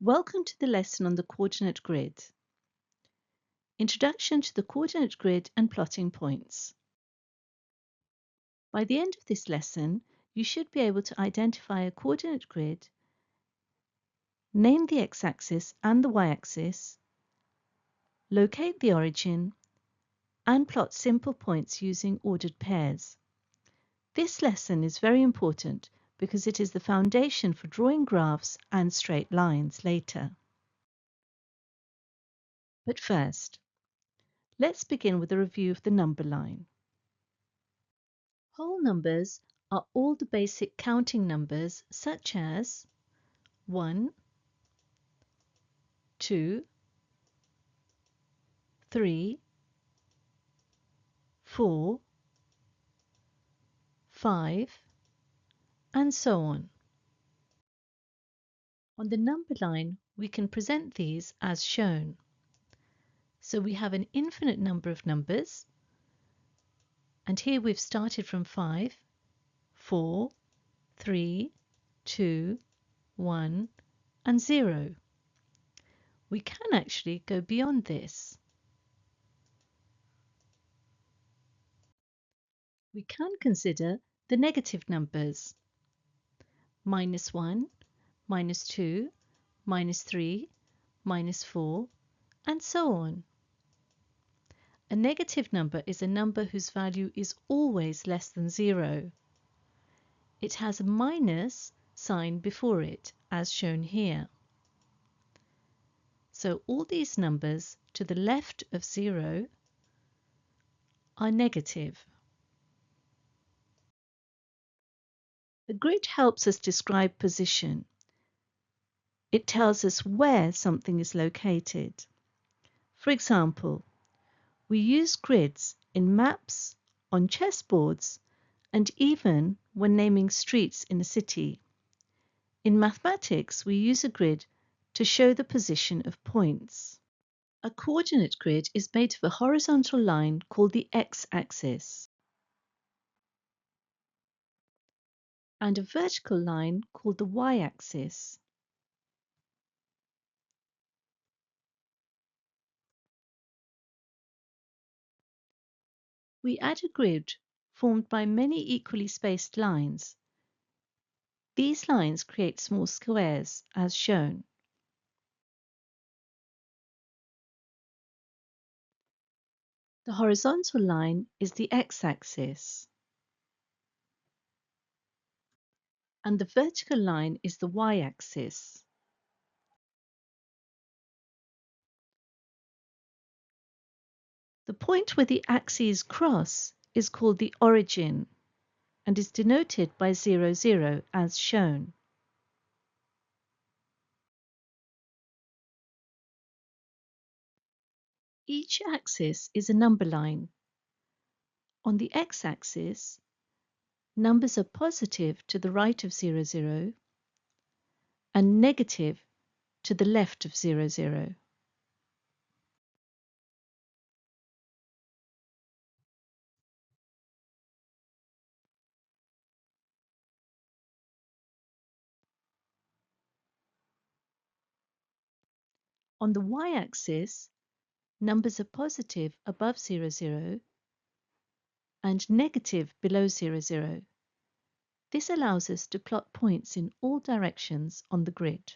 Welcome to the lesson on the coordinate grid. Introduction to the coordinate grid and plotting points. By the end of this lesson, you should be able to identify a coordinate grid, name the x-axis and the y-axis, locate the origin, and plot simple points using ordered pairs. This lesson is very important because it is the foundation for drawing graphs and straight lines later. But first, let's begin with a review of the number line. Whole numbers are all the basic counting numbers such as 1, 2, 3, 4, 5, and so on. On the number line, we can present these as shown. So we have an infinite number of numbers, and here we've started from 5, 4, 3, 2, 1, and 0. We can actually go beyond this. We can consider the negative numbers. -1, -2, -3, -4, and so on. A negative number is a number whose value is always less than 0. It has a minus sign before it, as shown here. So all these numbers to the left of 0 are negative. The grid helps us describe position. It tells us where something is located. For example, we use grids in maps, on chessboards, and even when naming streets in a city. In mathematics, we use a grid to show the position of points. A coordinate grid is made of a horizontal line called the x-axis and a vertical line called the y-axis. We add a grid formed by many equally spaced lines. These lines create small squares, as shown. The horizontal line is the x-axis, and the vertical line is the y-axis. The point where the axes cross is called the origin and is denoted by 0, 0 as shown. Each axis is a number line. On the x-axis, numbers are positive to the right of 0, 0 and negative to the left of 0, 0. On the y-axis, numbers are positive above 0, 0 and negative below 0, 0. This allows us to plot points in all directions on the grid.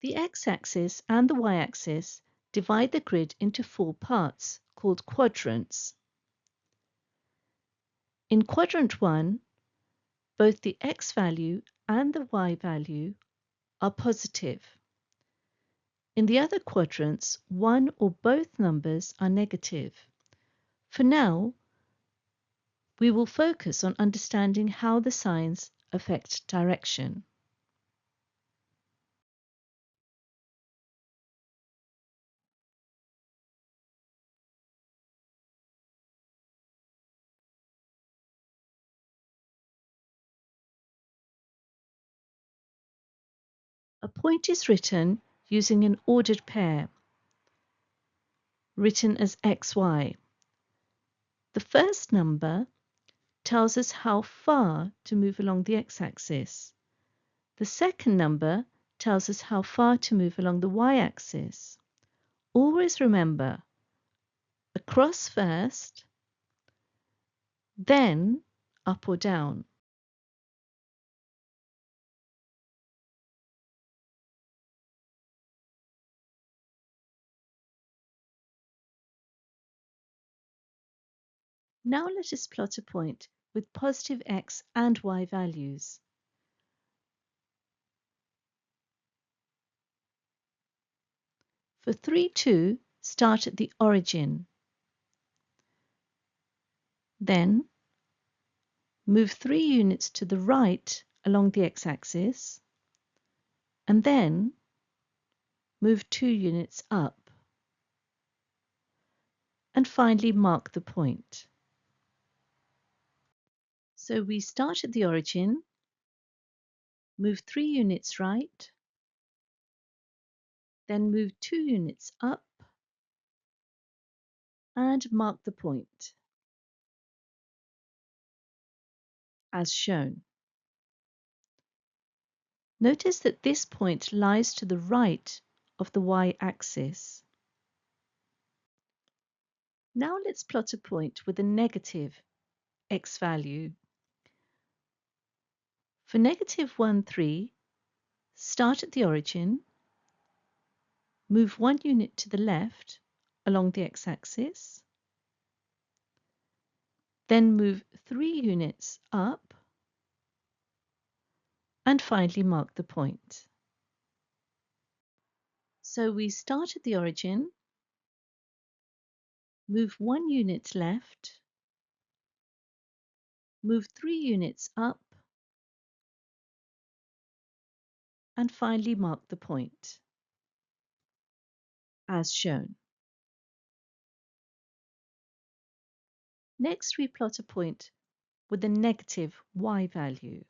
The x-axis and the y-axis divide the grid into 4 parts called quadrants. In quadrant 1, both the x value and the y value are positive. In the other quadrants, one or both numbers are negative. For now, we will focus on understanding how the signs affect direction. A point is written using an ordered pair. written as xy. The first number tells us how far to move along the x-axis. The second number tells us how far to move along the y-axis. Always remember, across first, then up or down. Now let us plot a point with positive x and y values. For 3, 2, start at the origin. Then move 3 units to the right along the x-axis, and then move 2 units up, and finally mark the point. So we start at the origin, move 3 units right, then move 2 units up, and mark the point, as shown. Notice that this point lies to the right of the y-axis. Now let's plot a point with a negative x value. For negative 1, 3, start at the origin, move 1 unit to the left along the x-axis, then move 3 units up, and finally mark the point. So we start at the origin, move 1 unit left, move 3 units up, and finally mark the point, as shown. Next, we plot a point with a negative y value.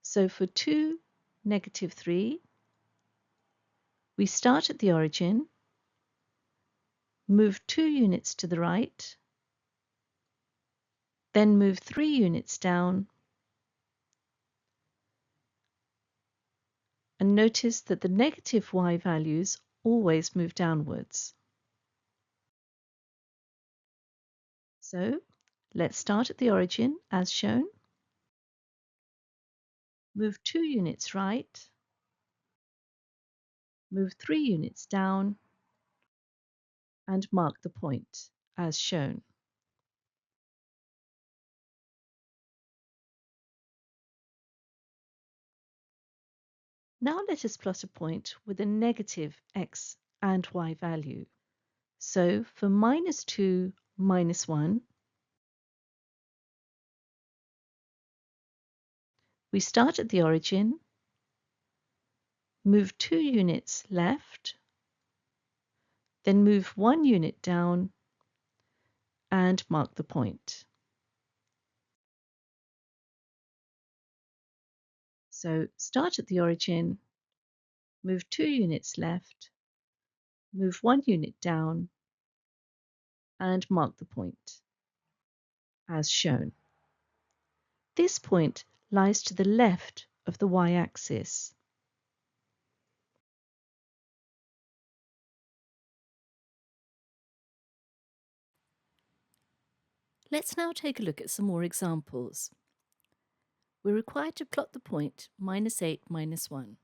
So for 2, negative 3, we start at the origin, move 2 units to the right, then move 3 units down, and notice that the negative y values always move downwards. So let's start at the origin as shown, move 2 units right, move 3 units down, and mark the point as shown. Now let us plot a point with a negative x and y value. So for -2, -1, we start at the origin, move 2 units left, then move 1 unit down, and mark the point. So start at the origin, move 2 units left, move 1 unit down, and mark the point, as shown. This point lies to the left of the y-axis. Let's now take a look at some more examples. We're required to plot the point -8, -1.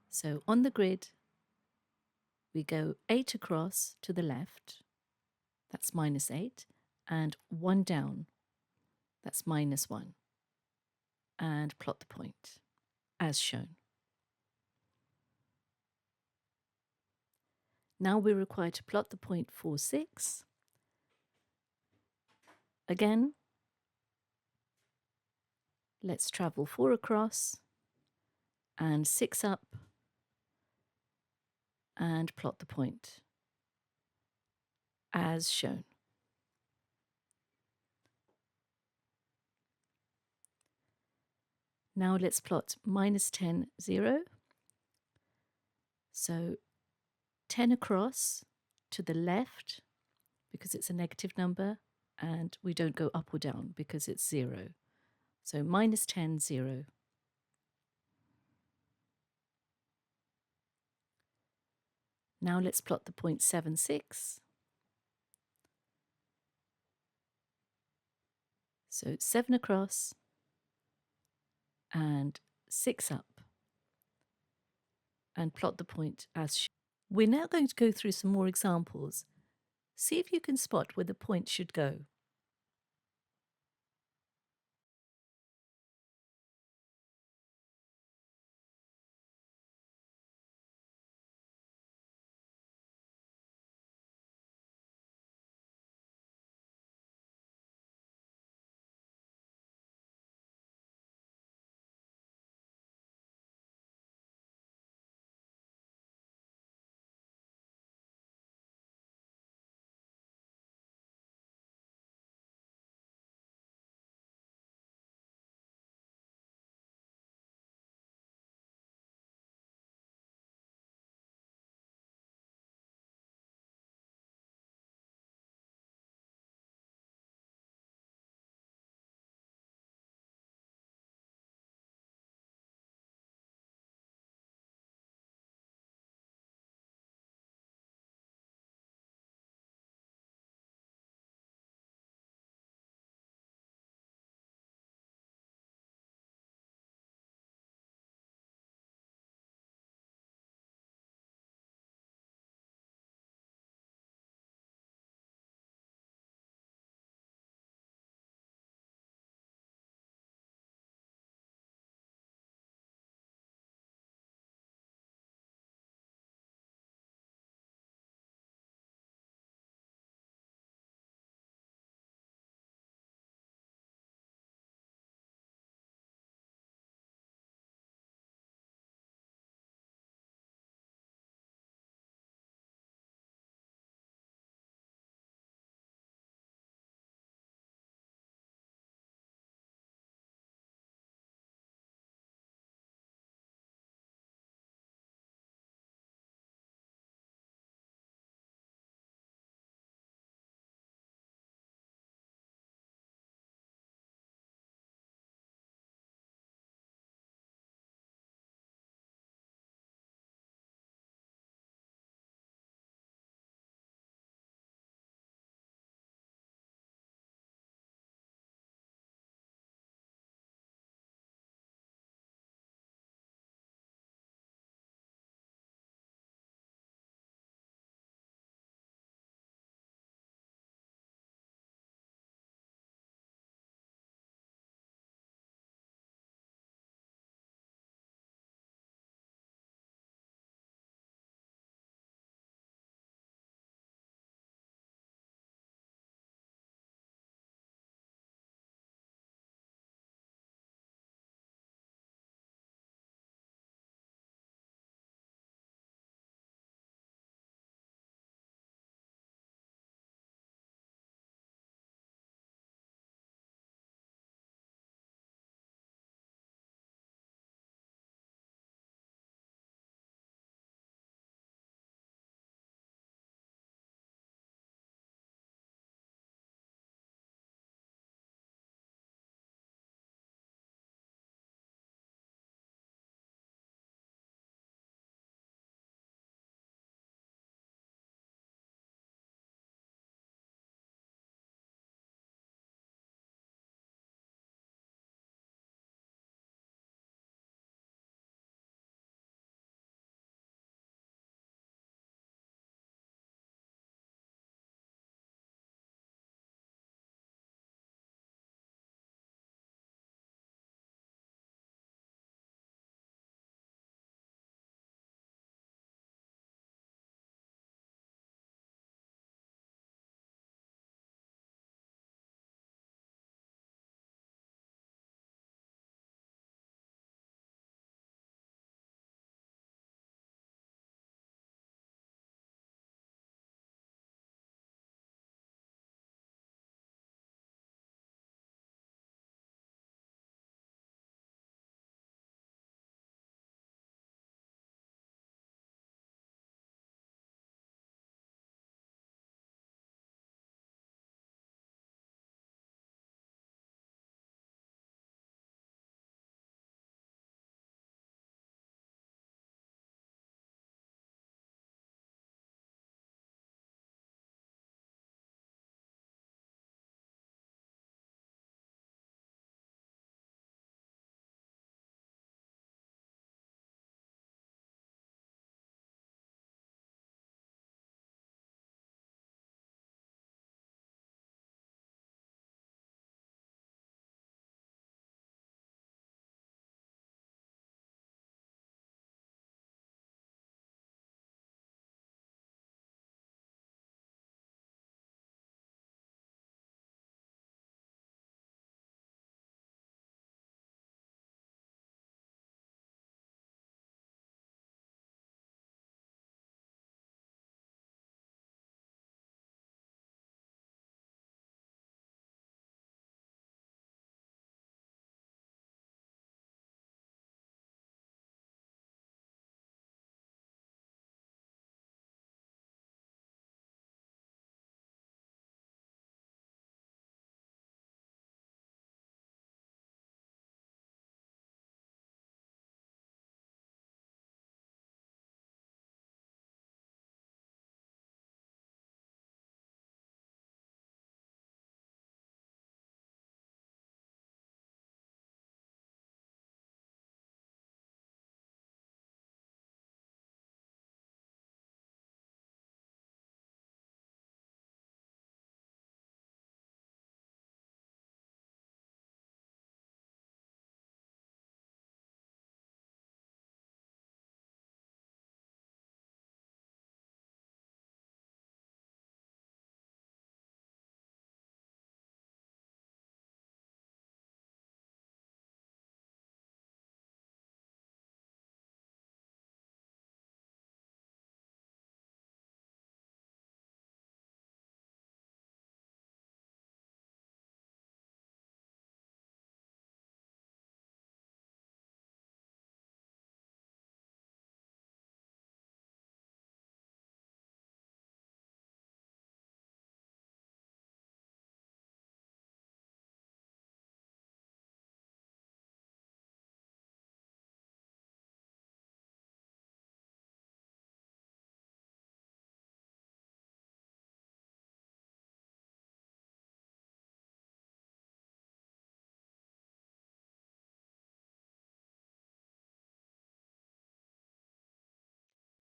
So on the grid, we go 8 across to the left, that's -8, and 1 down, that's -1, and plot the point, as shown. Now we're required to plot the point 4, 6. Again, let's travel 4 across and 6 up and plot the point, as shown. Now let's plot -10, 0. So 10 across to the left because it's a negative number, and we don't go up or down because it's 0. So minus 10, 0. Now let's plot the point 7, 6. So 7 across and 6 up, and plot the point as shown. We're now going to go through some more examples. See if you can spot where the point should go.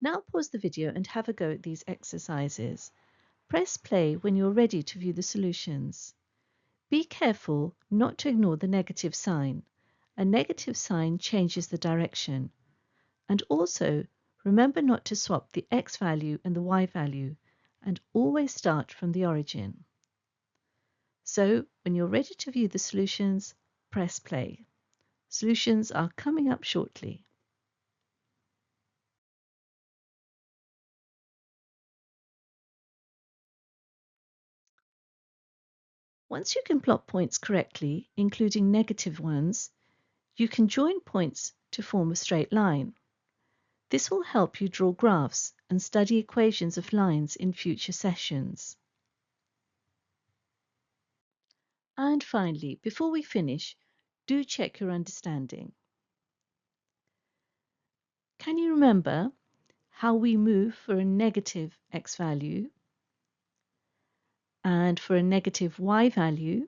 Now pause the video and have a go at these exercises. Press play when you're ready to view the solutions. Be careful not to ignore the negative sign. A negative sign changes the direction. And also, remember not to swap the x value and the y value, and always start from the origin. So, when you're ready to view the solutions, press play. Solutions are coming up shortly. Once you can plot points correctly, including negative ones, you can join points to form a straight line. This will help you draw graphs and study equations of lines in future sessions. And finally, before we finish, do check your understanding. Can you remember how we move for a negative x value and for a negative y value?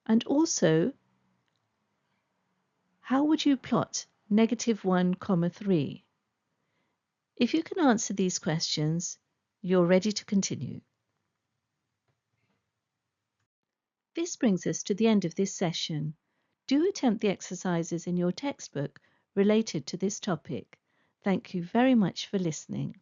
And also, how would you plot -1, 3? If you can answer these questions, you're ready to continue. This brings us to the end of this session. Do attempt the exercises in your textbook related to this topic. Thank you very much for listening.